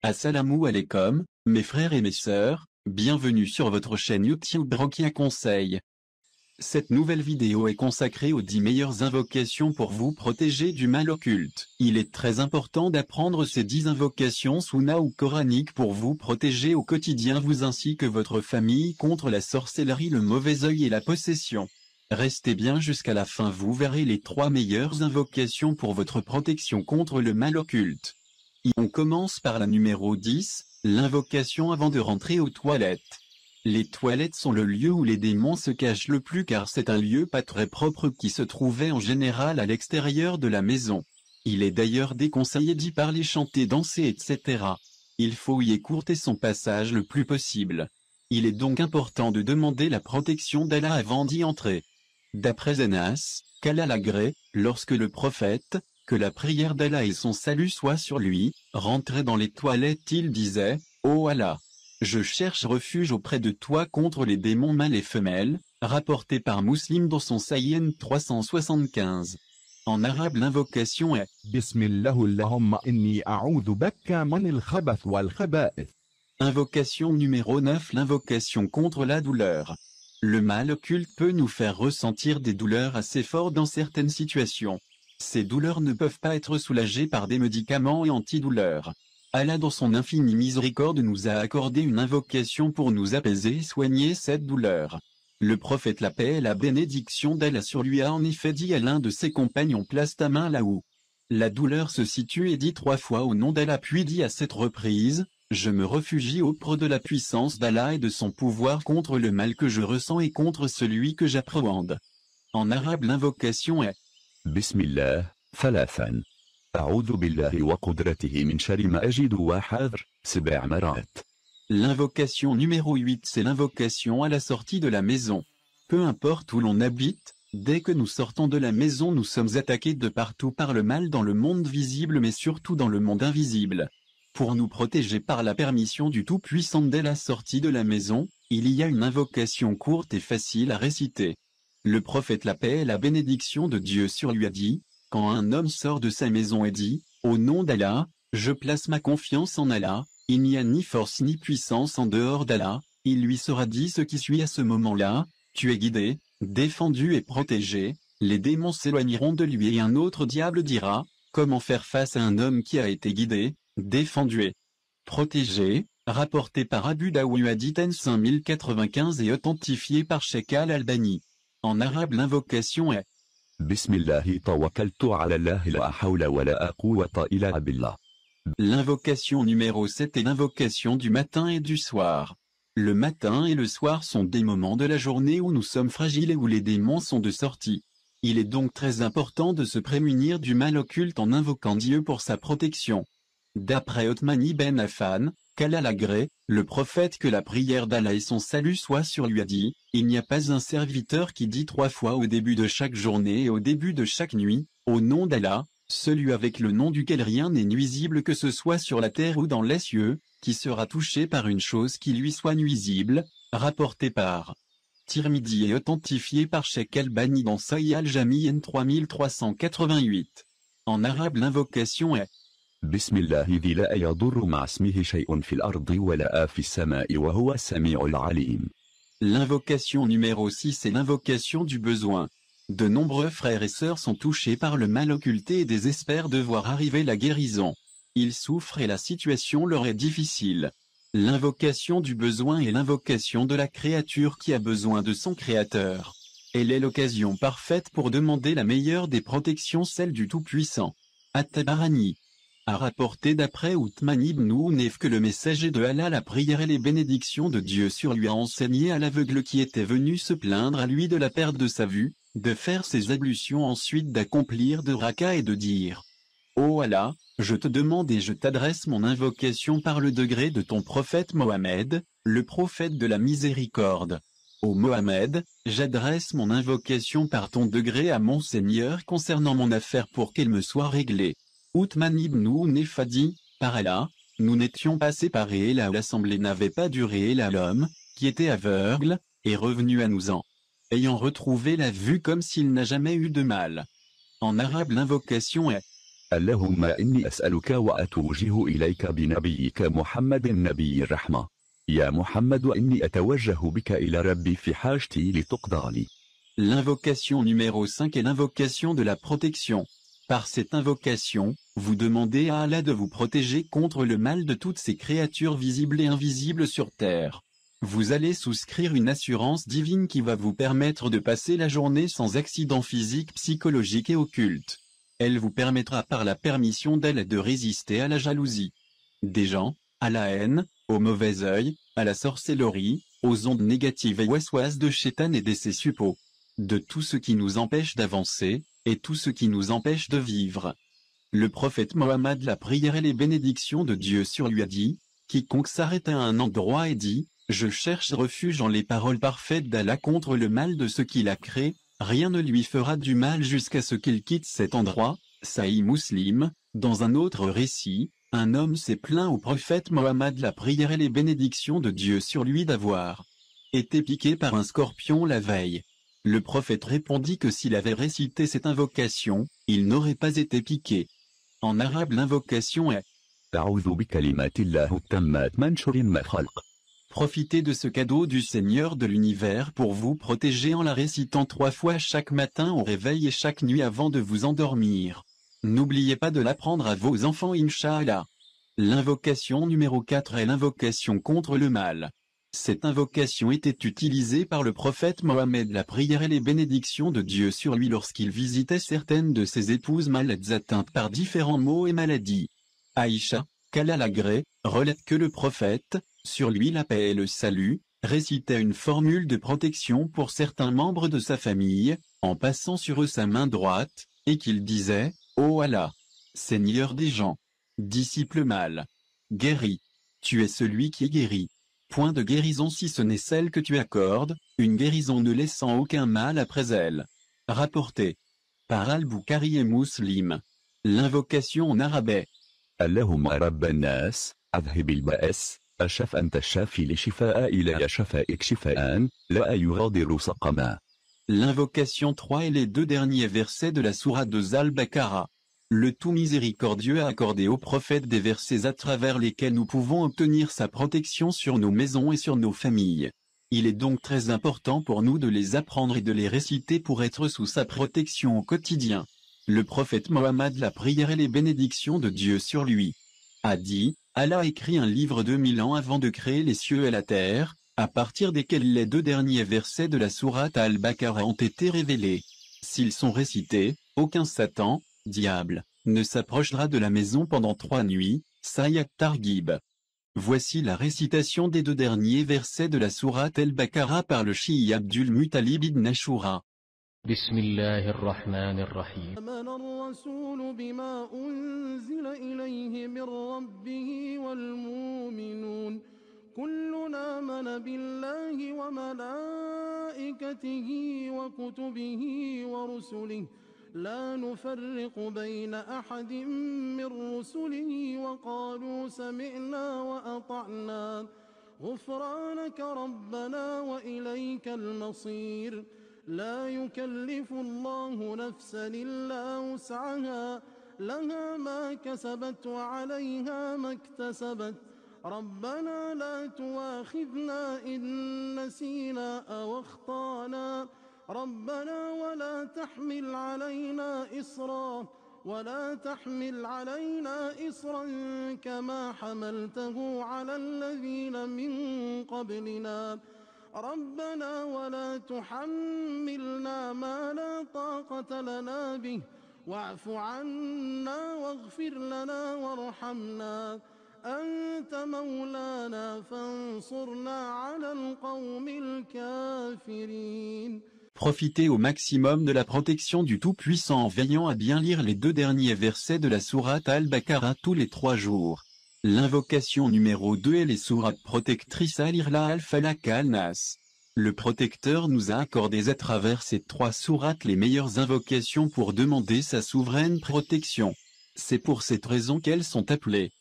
Assalamu alaikum, mes frères et mes sœurs, bienvenue sur votre chaîne YouTube Rokia Conseil. Cette nouvelle vidéo est consacrée aux 10 meilleures invocations pour vous protéger du mal occulte. Il est très important d'apprendre ces 10 invocations sunna ou coraniques pour vous protéger au quotidien vous ainsi que votre famille contre la sorcellerie, le mauvais œil et la possession. Restez bien jusqu'à la fin, vous verrez les 3 meilleures invocations pour votre protection contre le mal occulte. On commence par la numéro 10, l'invocation avant de rentrer aux toilettes. Les toilettes sont le lieu où les démons se cachent le plus car c'est un lieu pas très propre qui se trouvait en général à l'extérieur de la maison. Il est d'ailleurs déconseillé d'y parler, chanter, danser, etc. Il faut y écourter son passage le plus possible. Il est donc important de demander la protection d'Allah avant d'y entrer. D'après Anas, qu'Allah l'agrée, lorsque le prophète, que la prière d'Allah et son salut soient sur lui, rentrait dans les toilettes, il disait, « Ô Allah, je cherche refuge auprès de toi contre les démons mâles et femelles », rapporté par Muslim dans son Sahih 375. En arabe l'invocation est Bismillah Allahumma inni a'udhu bika minal khabath wal khaba'ith. Invocation numéro 9, l'invocation contre la douleur. Le mal occulte peut nous faire ressentir des douleurs assez fortes dans certaines situations. Ces douleurs ne peuvent pas être soulagées par des médicaments et antidouleurs. Allah dans son infinie miséricorde nous a accordé une invocation pour nous apaiser et soigner cette douleur. Le prophète, la paix et la bénédiction d'Allah sur lui, a en effet dit à l'un de ses compagnons, place ta main là où la douleur se situe et dit 3 fois au nom d'Allah, puis dit à cette reprise, je me réfugie auprès de la puissance d'Allah et de son pouvoir contre le mal que je ressens et contre celui que j'appréhende. En arabe l'invocation est Bismillah, thalathan. A'udhu billahi wa qudratihi min sharri ma ajidu wa hadr, 7 marat. L'invocation numéro 8, c'est l'invocation à la sortie de la maison. Peu importe où l'on habite, dès que nous sortons de la maison nous sommes attaqués de partout par le mal dans le monde visible mais surtout dans le monde invisible. Pour nous protéger par la permission du Tout-Puissant dès la sortie de la maison, il y a une invocation courte et facile à réciter. Le prophète, la paix et la bénédiction de Dieu sur lui, a dit, quand un homme sort de sa maison et dit, au nom d'Allah, je place ma confiance en Allah, il n'y a ni force ni puissance en dehors d'Allah, il lui sera dit ce qui suit à ce moment-là, tu es guidé, défendu et protégé, les démons s'éloigneront de lui et un autre diable dira, comment faire face à un homme qui a été guidé, défendu et protégé, rapporté par Abu Daoud hadith 5095 et authentifié par Sheikh Al-Albani. En arabe l'invocation est Bismillahi tawakkaltu ala Allah la hawla wa la quwwata illa billah. L'invocation numéro 7 est l'invocation du matin et du soir. Le matin et le soir sont des moments de la journée où nous sommes fragiles et où les démons sont de sortie. Il est donc très important de se prémunir du mal occulte en invoquant Dieu pour sa protection. D'après Othman ibn Affan, qu'Allah l'agrée, le prophète, que la prière d'Allah et son salut soient sur lui, a dit, il n'y a pas un serviteur qui dit 3 fois au début de chaque journée et au début de chaque nuit, au nom d'Allah, celui avec le nom duquel rien n'est nuisible que ce soit sur la terre ou dans les cieux, qui sera touché par une chose qui lui soit nuisible, rapporté par Tirmidhi et authentifié par Sheikh Albani dans Sahih Al-Jami 3388. En arabe l'invocation est Bismillahi dhi la yadurru ma'asmihi shay'un fil ardi wa la fis sama'i wa huwa sami'ul alim. L'invocation numéro 6 est l'invocation du besoin. De nombreux frères et sœurs sont touchés par le mal occulté et désespèrent de voir arriver la guérison. Ils souffrent et la situation leur est difficile. L'invocation du besoin est l'invocation de la créature qui a besoin de son créateur. Elle est l'occasion parfaite pour demander la meilleure des protections, celle du Tout-Puissant. At-Tabarani a rapporté d'après Othman ibn Hunayf que le messager de Allah, la prière et les bénédictions de Dieu sur lui, a enseigné à l'aveugle qui était venu se plaindre à lui de la perte de sa vue, de faire ses ablutions, ensuite d'accomplir 2 rakas et de dire « Ô Allah, je te demande et je t'adresse mon invocation par le degré de ton prophète Mohammed, le prophète de la miséricorde. Ô Mohammed, j'adresse mon invocation par ton degré à mon Seigneur concernant mon affaire pour qu'elle me soit réglée. » Othman ibn Hunayf a dit, par Allah, nous n'étions pas séparés là où l'assemblée n'avait pas duré, et là l'homme, qui était aveugle, est revenu à nous en ayant retrouvé la vue comme s'il n'a jamais eu de mal. En arabe l'invocation est اللهم إني أسألك وأتوجه إليك بنبيك محمد النبي الرحمة. يا محمد إني أتوجه بك إلى ربي في حاجتي لتقضى لي. L'invocation numéro 5 est l'invocation de la protection. Par cette invocation, vous demandez à Allah de vous protéger contre le mal de toutes ces créatures visibles et invisibles sur terre. Vous allez souscrire une assurance divine qui va vous permettre de passer la journée sans accident physique, psychologique et occulte. Elle vous permettra par la permission d'elle de résister à la jalousie des gens, à la haine, au mauvais œil, à la sorcellerie, aux ondes négatives et waswas de Shaitan et de ses suppôts. De tout ce qui nous empêche d'avancer, et tout ce qui nous empêche de vivre. Le prophète Mohammed, la prière et les bénédictions de Dieu sur lui a dit, quiconque s'arrête à un endroit et dit, je cherche refuge en les paroles parfaites d'Allah contre le mal de ce qu'il a créé, rien ne lui fera du mal jusqu'à ce qu'il quitte cet endroit. Sahih Muslim. Dans un autre récit, un homme s'est plaint au prophète Mohammed, la prière et les bénédictions de Dieu sur lui, d'avoir été piqué par un scorpion la veille. Le prophète répondit que s'il avait récité cette invocation, il n'aurait pas été piqué. En arabe, l'invocation est أعوذ بكلمات الله التامات من شر ما خلق. Profitez de ce cadeau du Seigneur de l'univers pour vous protéger en la récitant 3 fois chaque matin au réveil et chaque nuit avant de vous endormir. N'oubliez pas de l'apprendre à vos enfants, Inch'Allah. L'invocation numéro 4 est l'invocation contre le mal. Cette invocation était utilisée par le prophète Mohammed, la prière et les bénédictions de Dieu sur lui lorsqu'il visitait certaines de ses épouses malades atteintes par différents maux et maladies. Aïcha, qu'Allah l'agrée, relate que le prophète, sur lui la paix et le salut, récitait une formule de protection pour certains membres de sa famille, en passant sur eux sa main droite, et qu'il disait, ô Allah, Seigneur des gens, dissipe le mal, guéris, tu es celui qui est guéri. Point de guérison si ce n'est celle que tu accordes, une guérison ne laissant aucun mal après elle. Rapporté par Al-Bukhari et Muslim. L'invocation en arabe est اللهم رب الناس أذهب البأس أشف أنت الشافي لشفاء إلى شفائك شفاء لا يغادر سقما. L'invocation 3 et les 2 derniers versets de la sourate de Al-Baqarah. Le tout miséricordieux a accordé au prophète des versets à travers lesquels nous pouvons obtenir sa protection sur nos maisons et sur nos familles. Il est donc très important pour nous de les apprendre et de les réciter pour être sous sa protection au quotidien. Le prophète Mohammed, la prière et les bénédictions de Dieu sur lui, a dit, Allah a écrit un livre 2000 ans avant de créer les cieux et la terre, à partir desquels les 2 derniers versets de la sourate Al-Baqarah ont été révélés. S'ils sont récités, aucun Satan, diable, ne s'approchera de la maison pendant 3 nuits, Sahih Targhib. Voici la récitation des 2 derniers versets de la sourate Al-Baqarah par le chiite Abdul Muttalib ibn Ashura. بسم الله الرحمن الرحيم. آمن الرسول بما أنزل إليه من ربه والمؤمنون كلنا آمن بالله وملائكته وكتبه ورسله لا نفرق بين أحد من رسله وقالوا سمعنا وأطعنا غفرانك ربنا وإليك المصير لا يكلف الله نفسا إلا وسعها لها ما كسبت وعليها ما اكتسبت ربنا لا تؤاخذنا إن نسينا أو أخطأنا ربنا ولا تحمل علينا إصرا كما حملته على الذين من قبلنا ربنا ولا تحملنا ما لا طاقة لنا به واعف عنا واغفر لنا وارحمنا أنت مولانا فانصرنا على القوم الكافرين. Profitez au maximum de la protection du Tout-Puissant en veillant à bien lire les 2 derniers versets de la sourate Al-Baqarah tous les 3 jours. L'invocation numéro 2 est les sourates protectrices Al-Irla Al-Falaq Al-Nas. Le protecteur nous a accordé à travers ces 3 sourates les meilleures invocations pour demander sa souveraine protection. C'est pour cette raison qu'elles sont appelées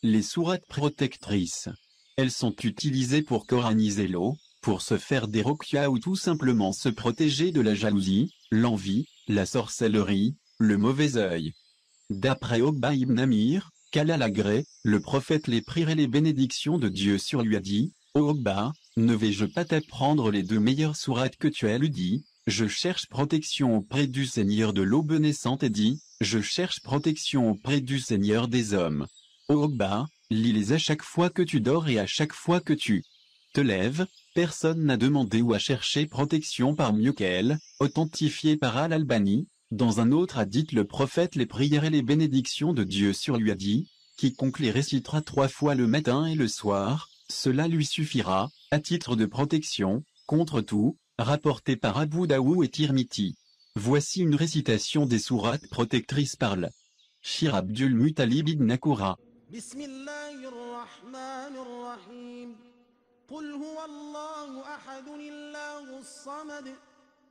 les sourates protectrices. Elles sont utilisées pour coraniser l'eau, pour se faire des ruqya ou tout simplement se protéger de la jalousie, l'envie, la sorcellerie, le mauvais œil. D'après Uqba ibn Amir, qu'Allah l'agrée, le prophète les prières et les bénédictions de Dieu sur lui a dit, ô Uqba, ne vais-je pas t'apprendre les 2 meilleures sourates que tu as lues dit, je cherche protection auprès du Seigneur de l'aube naissante et dit, je cherche protection auprès du Seigneur des hommes. Ô Uqba, lis-les à chaque fois que tu dors et à chaque fois que tu te lèves, personne n'a demandé ou a cherché protection par mieux qu'elle, authentifié par Al-Albani. Dans un autre hadith le prophète les prières et les bénédictions de Dieu sur lui a dit, quiconque les récitera 3 fois le matin et le soir, cela lui suffira, à titre de protection, contre tout, rapporté par Abu Daoud et Tirmidhi. Voici une récitation des sourates protectrices par le Shir Abdul Muttalib ibn Akura. Bismillahirrahmanirrahim. Qul huwa Allahu ahadun Allahu samad.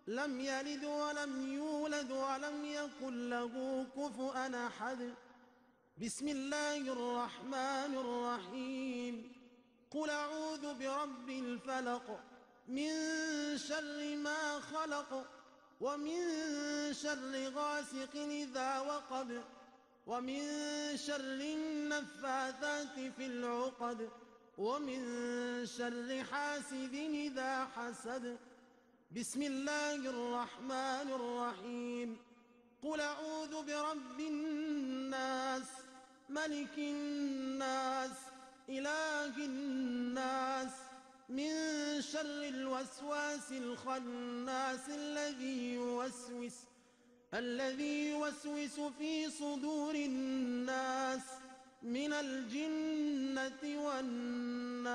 لم يلد ولم يولد ولم يكن له كفؤا أحد بسم الله الرحمن الرحيم قل أعوذ برب الفلق من شر ما خلق ومن شر غاسق إذا وقب ومن شر النفاثات في العقد ومن شر حاسد إذا حسد بسم الله الرحمن الرحيم قل أعوذ برب الناس ملك الناس إله الناس من شر الوسواس الخناس الذي يوسوس في صدور الناس من الجنة والناس.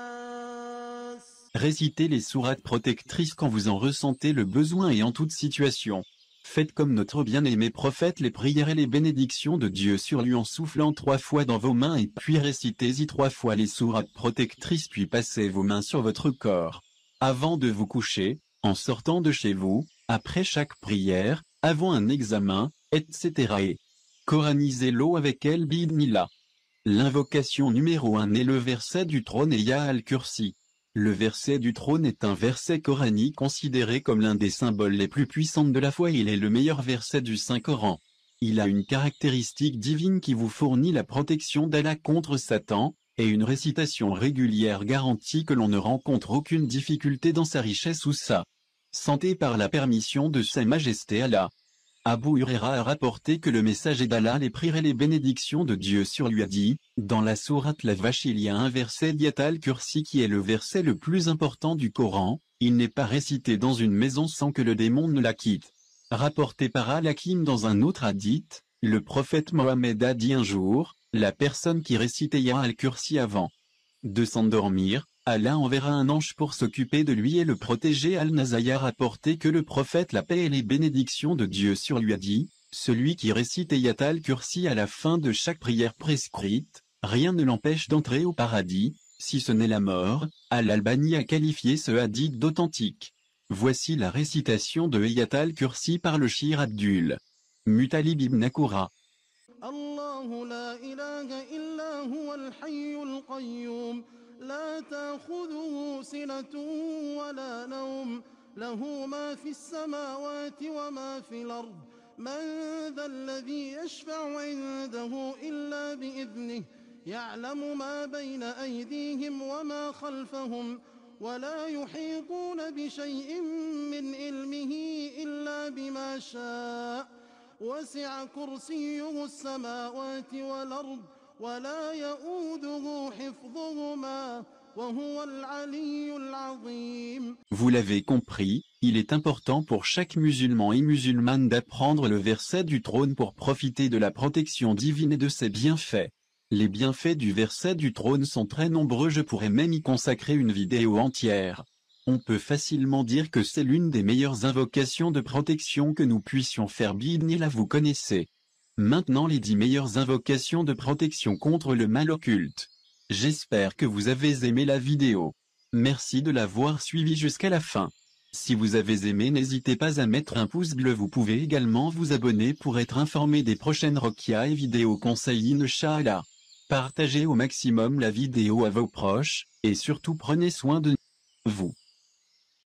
Récitez les sourates protectrices quand vous en ressentez le besoin et en toute situation. Faites comme notre bien-aimé prophète les prières et les bénédictions de Dieu sur lui en soufflant 3 fois dans vos mains et puis récitez-y 3 fois les sourates protectrices puis passez vos mains sur votre corps. Avant de vous coucher, en sortant de chez vous, après chaque prière, avant un examen, etc. et coranisez l'eau avec elle bi'idhnillah. L'invocation numéro 1 est le verset du trône et Ya al-Kursi. Le verset du trône est un verset coranique considéré comme l'un des symboles les plus puissants de la foi et il est le meilleur verset du Saint-Coran. Il a une caractéristique divine qui vous fournit la protection d'Allah contre Satan, et une récitation régulière garantit que l'on ne rencontre aucune difficulté dans sa richesse ou sa santé par la permission de Sa Majesté Allah. Abu Huraira a rapporté que le messager d'Allah les prières et les bénédictions de Dieu sur lui a dit, dans la sourate la vache il y a un verset Ayat al-Kursi qui est le verset le plus important du Coran, il n'est pas récité dans une maison sans que le démon ne la quitte. Rapporté par Al-Hakim dans un autre hadith, le prophète Mohammed a dit un jour, la personne qui récite Ayat al-Kursi avant de s'endormir, Allah enverra un ange pour s'occuper de lui et le protéger. Al-Nazai a rapporté que le prophète la paix et les bénédictions de Dieu sur lui a dit, celui qui récite Ayat al-Kursi à la fin de chaque prière prescrite, rien ne l'empêche d'entrer au paradis, si ce n'est la mort. Al-Albani a qualifié ce hadith d'authentique. Voici la récitation de Ayat al-Kursi par le Shir Abdul Muttalib ibn Akura. الله لا إله إلا هو الحي القيوم لا تأخذه سنة ولا نوم له ما في السماوات وما في الأرض من ذا الذي يشفع عنده إلا بإذنه يعلم ما بين أيديهم وما خلفهم ولا يحيطون بشيء من علمه إلا بما شاء وسع كرسيه السماوات والأرض ولا يؤوده حفظهما وهو العلي العظيم. Vous l'avez compris, il est important pour chaque musulman et musulmane d'apprendre le verset du trône pour profiter de la protection divine et de ses bienfaits. Les bienfaits du verset du trône sont très nombreux, je pourrais même y consacrer une vidéo entière. On peut facilement dire que c'est l'une des meilleures invocations de protection que nous puissions faire bi'idhnillah, vous connaissez. Maintenant les 10 meilleures invocations de protection contre le mal occulte. J'espère que vous avez aimé la vidéo. Merci de l'avoir suivi jusqu'à la fin. Si vous avez aimé, n'hésitez pas à mettre un pouce bleu. Vous pouvez également vous abonner pour être informé des prochaines ruqya et vidéos conseils Inch'Allah. Partagez au maximum la vidéo à vos proches, et surtout prenez soin de vous.